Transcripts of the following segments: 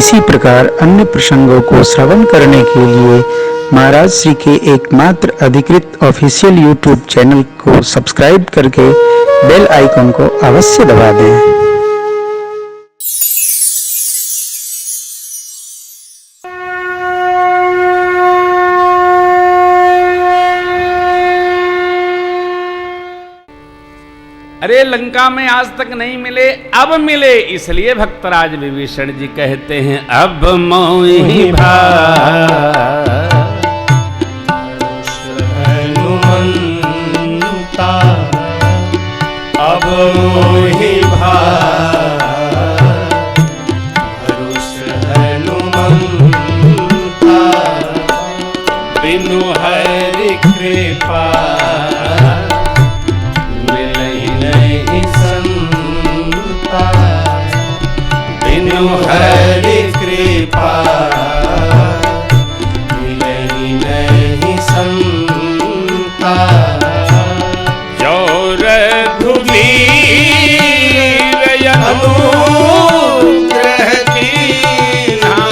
इसी प्रकार अन्य प्रसंगों को श्रवण करने के लिए महाराज श्री के एकमात्र अधिकृत ऑफिशियल यूट्यूब चैनल को सब्सक्राइब करके बेल आइकन को अवश्य दबा दें। अरे लंका में आज तक नहीं मिले, अब मिले, इसलिए भक्तराज विभीषण जी कहते हैं अब मोहि हनुमंता, अब मोहि भरोस हनुमंता, बिनु हरि कृपा हरि कृपा मिलहि नहीं संता। जो रघुवीर अनुग्रह कीन्हा,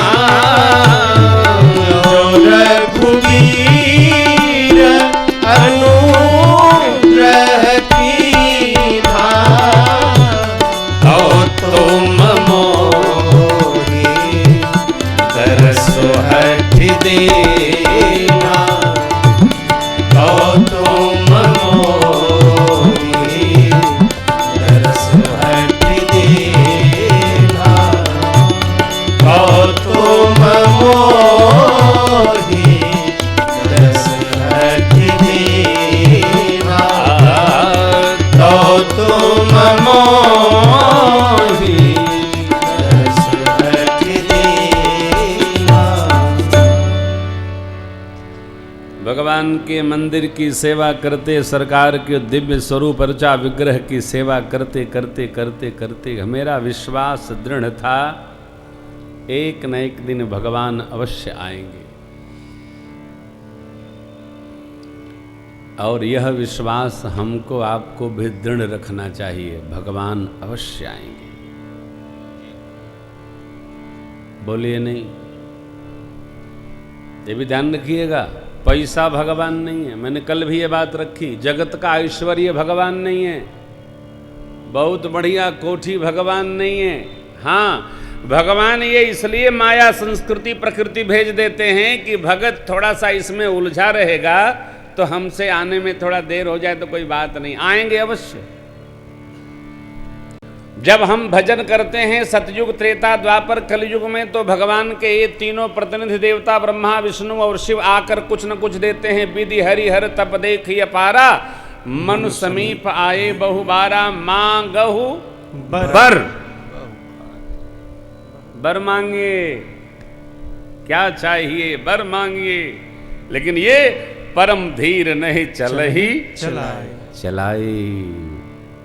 जो रघुवीर अनुग्रह कीन्हा, तो तुम देना, तो तुम मोहि दरस हट देना, तो तुम मोहि दरस हट देना, तो तुम मोहि दरस हट देना। भगवान के मंदिर की सेवा करते, सरकार के दिव्य स्वरूप अर्चा विग्रह की सेवा करते करते करते करते मेरा विश्वास दृढ़ था एक न एक दिन भगवान अवश्य आएंगे। और यह विश्वास हमको आपको भी दृढ़ रखना चाहिए, भगवान अवश्य आएंगे। बोलिए नहीं, ये भी ध्यान रखिएगा, पैसा भगवान नहीं है। मैंने कल भी ये बात रखी, जगत का ऐश्वर्य भगवान नहीं है, बहुत बढ़िया कोठी भगवान नहीं है। हाँ, भगवान ये इसलिए माया संस्कृति प्रकृति भेज देते हैं कि भगत थोड़ा सा इसमें उलझा रहेगा तो हमसे आने में थोड़ा देर हो जाए तो कोई बात नहीं, आएंगे अवश्य। जब हम भजन करते हैं सतयुग त्रेता द्वापर कलयुग में, तो भगवान के ये तीनों प्रतिनिधि देवता ब्रह्मा विष्णु और शिव आकर कुछ न कुछ देते हैं। विधि हरि हर तप देखिए पारा, मनु समीप आए बहुबारा, मांगहु बर मांगे, क्या चाहिए बर मांगिए। लेकिन ये परम धीर नहीं चलहि चलाए,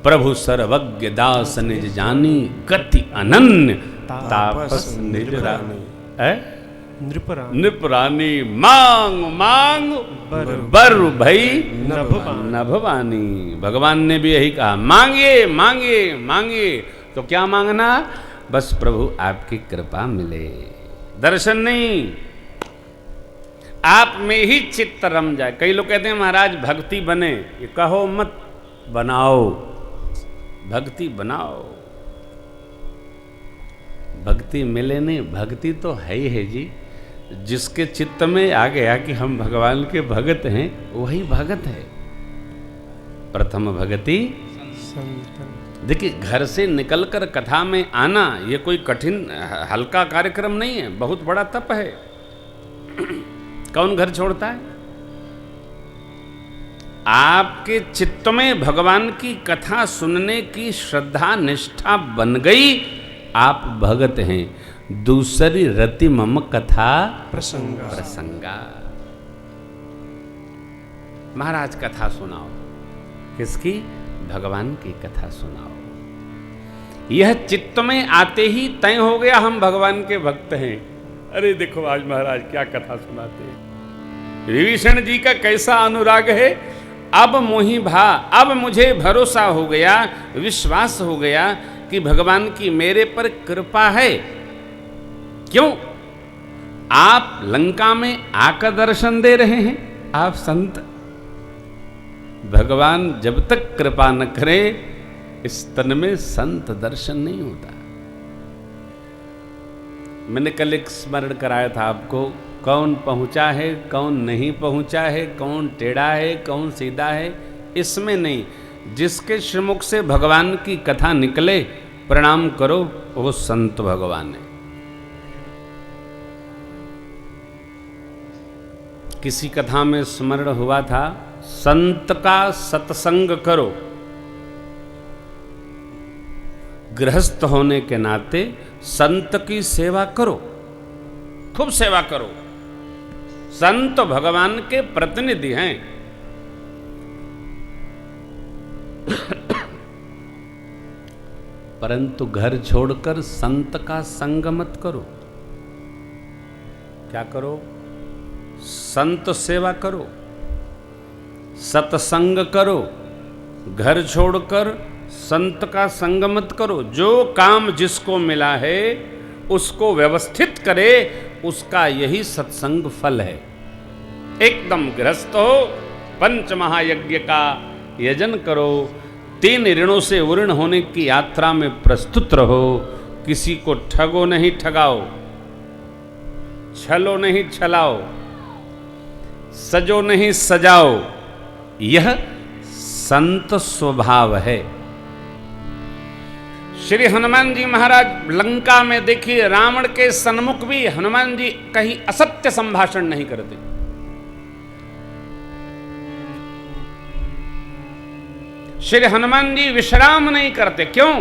प्रभु सर्वज्ञ दास निज जानी, गति अनन्य तापस निजरानी। नृपरानी मांग मांग बर भई नभवानी। भगवान ने भी यही कहा, मांगिए मांगिए मांगिए। तो क्या मांगना? बस प्रभु आपकी कृपा मिले, दर्शन नहीं, आप में ही चित्त रम जाए। कई लोग कहते हैं महाराज भक्ति बने, ये कहो मत, बनाओ भक्ति बनाओ। भक्ति मिले नहीं, भक्ति तो है ही है जी। जिसके चित्त में आ गया कि हम भगवान के भगत हैं, वही भगत है। प्रथम भगति। देखिए, घर से निकलकर कथा में आना ये कोई कठिन हल्का कार्यक्रम नहीं है, बहुत बड़ा तप है। कौन घर छोड़ता है? आपके चित्त में भगवान की कथा सुनने की श्रद्धा निष्ठा बन गई, आप भगत हैं। दूसरी रति मम कथा प्रसंगा। महाराज कथा सुनाओ, किसकी? भगवान की कथा सुनाओ। यह चित्त में आते ही तय हो गया हम भगवान के भक्त हैं। अरे देखो आज महाराज क्या कथा सुनाते हैं। विभीषण जी का कैसा अनुराग है। अब मोहि भा, अब मुझे भरोसा हो गया, विश्वास हो गया कि भगवान की मेरे पर कृपा है। क्यों? आप लंका में आकर दर्शन दे रहे हैं, आप संत। भगवान जब तक कृपा न करे इस तन में संत दर्शन नहीं होता। मैंने कल एक स्मरण कराया था आपको, कौन पहुंचा है कौन नहीं पहुंचा है, कौन टेढ़ा है कौन सीधा है, इसमें नहीं। जिसके श्रीमुख से भगवान की कथा निकले प्रणाम करो, वो संत भगवान है। किसी कथा में स्मरण हुआ था, संत का सत्संग करो, गृहस्थ होने के नाते संत की सेवा करो, खूब सेवा करो। संत भगवान के प्रतिनिधि हैं। परंतु घर छोड़कर संत का संग मत करो। क्या करो? संत सेवा करो, सत्संग करो, घर छोड़कर संत का संग मत करो। जो काम जिसको मिला है उसको व्यवस्थित करे, उसका यही सत्संग फल है। एकदम गृहस्थ हो, पंच महायज्ञ का यजन करो, 3 ऋणों से उऋण होने की यात्रा में प्रस्तुत रहो, किसी को ठगो नहीं ठगाओ, छलो नहीं छलाओ, सजो नहीं सजाओ, यह संत स्वभाव है। श्री हनुमान जी महाराज लंका में देखिए, रावण के सन्मुख भी हनुमान जी कहीं असत्य संभाषण नहीं करते। श्री हनुमान जी विश्राम नहीं करते। क्यों?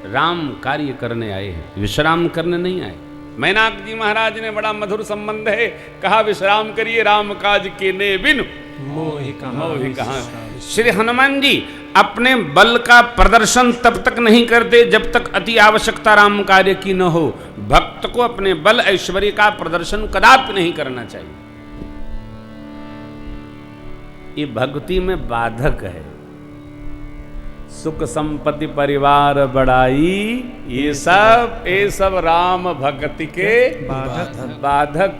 राम कार्य करने आए हैं, विश्राम करने नहीं आए। मैनाक जी महाराज ने बड़ा मधुर संबंध है, कहा विश्राम करिए राम काज कीने बिनु मोहि कहां। श्री हनुमान जी अपने बल का प्रदर्शन तब तक नहीं करते जब तक अति आवश्यकता राम कार्य की न हो। भक्त को अपने बल ऐश्वर्य का प्रदर्शन कदापि नहीं करना चाहिए, ये भक्ति में बाधक है। सुख संपत्ति परिवार बड़ाई, ये सब राम भक्ति के बाधक।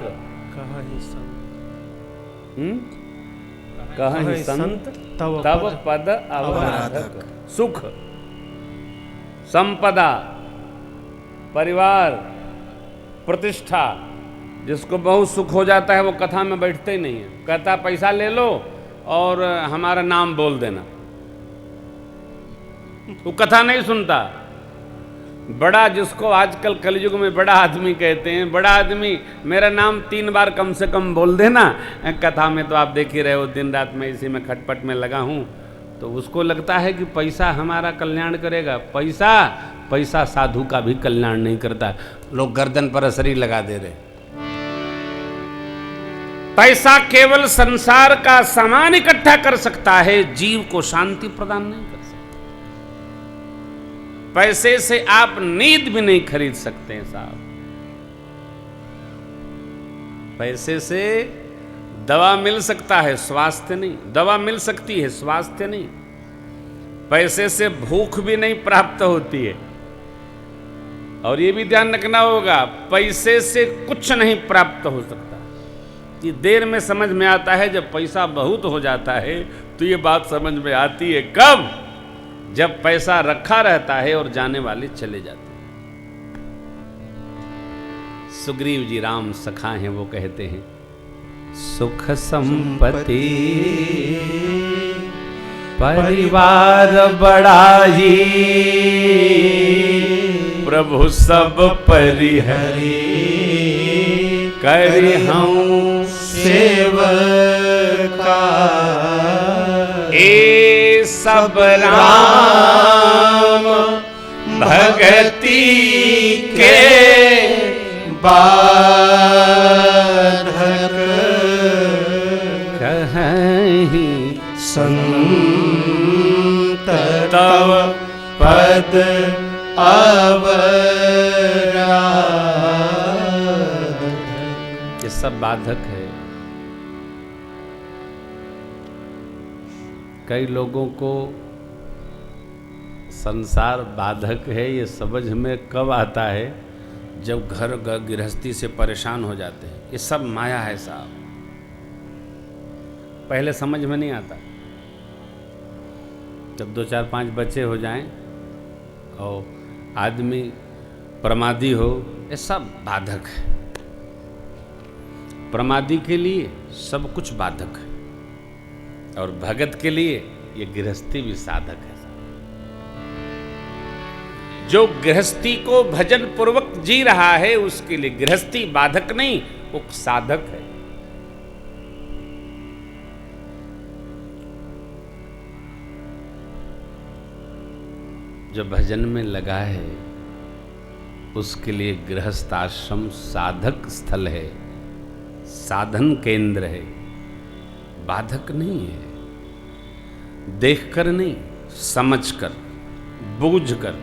कहीं संत तब पद अवराधक। सुख संपदा परिवार प्रतिष्ठा, जिसको बहुत सुख हो जाता है वो कथा में बैठते ही नहीं है। कहता पैसा ले लो और हमारा नाम बोल देना, वो कथा नहीं सुनता। बड़ा, जिसको आजकल कलयुग में बड़ा आदमी कहते हैं, बड़ा आदमी मेरा नाम 3 बार कम से कम बोल देना। कथा में तो आप देख ही रहे हो, दिन रात में इसी में खटपट में लगा हूं, तो उसको लगता है कि पैसा हमारा कल्याण करेगा। पैसा साधु का भी कल्याण नहीं करता। लोग गर्दन पर असरी लगा दे रहे। पैसा केवल संसार का सामान इकट्ठा कर सकता है, जीव को शांति प्रदान नहीं कर सकता। पैसे से आप नींद भी नहीं खरीद सकते हैं साहब। पैसे से दवा मिल सकता है, स्वास्थ्य नहीं। दवा मिल सकती है, स्वास्थ्य नहीं। पैसे से भूख भी नहीं प्राप्त होती है। और ये भी ध्यान रखना होगा, पैसे से कुछ नहीं प्राप्त हो सकता। ये देर में समझ में आता है, जब पैसा बहुत हो जाता है तो ये बात समझ में आती है। कब? जब पैसा रखा रहता है और जाने वाले चले जाते हैं। सुग्रीव जी राम सखा हैं, वो कहते हैं सुख संपत्ति परिवार बड़ाई, प्रभु सब परिहरी, करि हूँ सेवका, ए सब राम भगति के बाधक, कहीं संत तव पद अवराधक। ये सब बाधक है। कई लोगों को संसार बाधक है ये समझ में कब आता है, जब घर गृहस्थी से परेशान हो जाते हैं, ये सब माया है साहब। पहले समझ में नहीं आता, जब 2 4 5 बच्चे हो जाएं और आदमी प्रमादी हो, ये सब बाधक है। प्रमादी के लिए सब कुछ बाधक है, और भगत के लिए ये गृहस्थी भी साधक है। जो गृहस्थी को भजन पूर्वक जी रहा है, उसके लिए गृहस्थी बाधक नहीं, वो साधक है। जो भजन में लगा है, उसके लिए गृहस्थ आश्रम साधक स्थल है, साधन केंद्र है, बाधक नहीं है। देखकर नहीं, समझकर, बूझकर।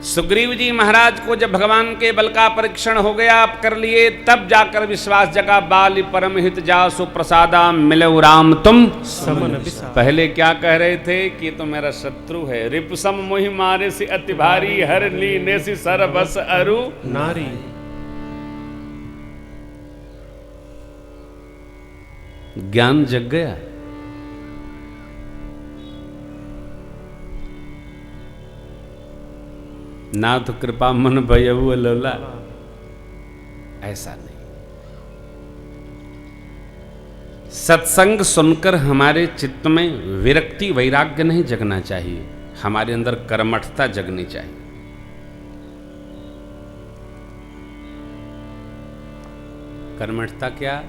सुग्रीव जी महाराज को जब भगवान के बल का परीक्षण हो गया, आप कर लिए, तब जाकर विश्वास जगा। बाली परम हित जासु प्रसादा मिलऊ राम तुम समन। पहले क्या कह रहे थे कि तो मेरा शत्रु है। रिपुसम मोहि मारे से अति भारी, हर लीने से सरबस अरु नारी। ज्ञान जग गया। नाथ कृपा मन भयउ लोला, ऐसा नहीं। सत्संग सुनकर हमारे चित्त में विरक्ति वैराग्य नहीं जगना चाहिए, हमारे अंदर कर्मठता जगनी चाहिए। कर्मठता क्या?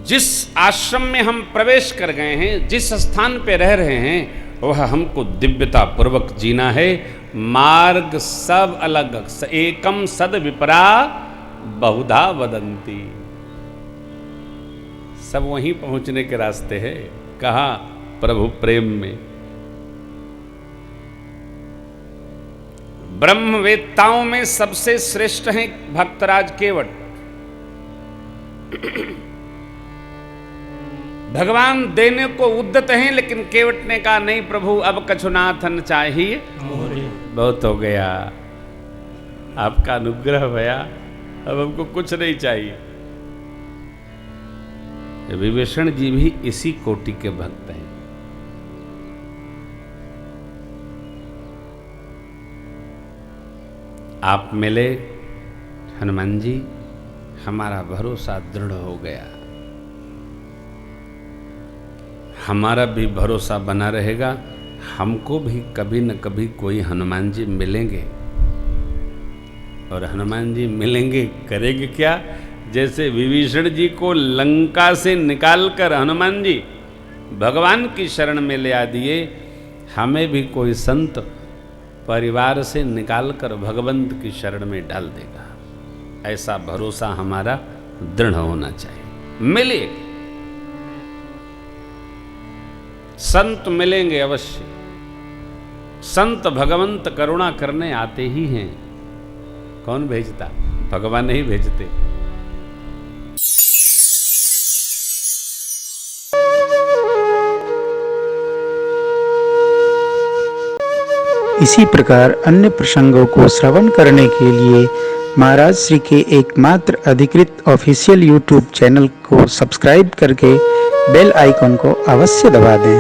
जिस आश्रम में हम प्रवेश कर गए हैं, जिस स्थान पे रह रहे हैं, वह हमको दिव्यता पूर्वक जीना है। मार्ग सब अलग, एकम सद विपरा बहुधा वदंती। सब वहीं पहुंचने के रास्ते हैं। कहा? प्रभु प्रेम में। ब्रह्मवेत्ताओं में सबसे श्रेष्ठ हैं भक्तराज केवट। भगवान देने को उद्यत हैं, लेकिन केवट ने कहा नहीं प्रभु, अब कछुनाथन चाहिए, बहुत हो गया, आपका अनुग्रह भया, अब हमको कुछ नहीं चाहिए। विभीषण जी भी इसी कोटि के भक्त हैं। आप मिले हनुमान जी, हमारा भरोसा दृढ़ हो गया। हमारा भी भरोसा बना रहेगा, हमको भी कभी न कभी कोई हनुमान जी मिलेंगे। और हनुमान जी मिलेंगे, करेंगे क्या? जैसे विभीषण जी को लंका से निकालकर हनुमान जी भगवान की शरण में ले आ दिए, हमें भी कोई संत परिवार से निकालकर भगवंत की शरण में डाल देगा। ऐसा भरोसा हमारा दृढ़ होना चाहिए। मिलेंगे, संत मिलेंगे अवश्य। संत भगवंत करुणा करने आते ही हैं। कौन भेजता? भगवान नहीं भेजते। इसी प्रकार अन्य प्रसंगों को श्रवण करने के लिए महाराज श्री के एकमात्र अधिकृत ऑफिशियल यूट्यूब चैनल को सब्सक्राइब करके बेल आइकन को अवश्य दबा दें।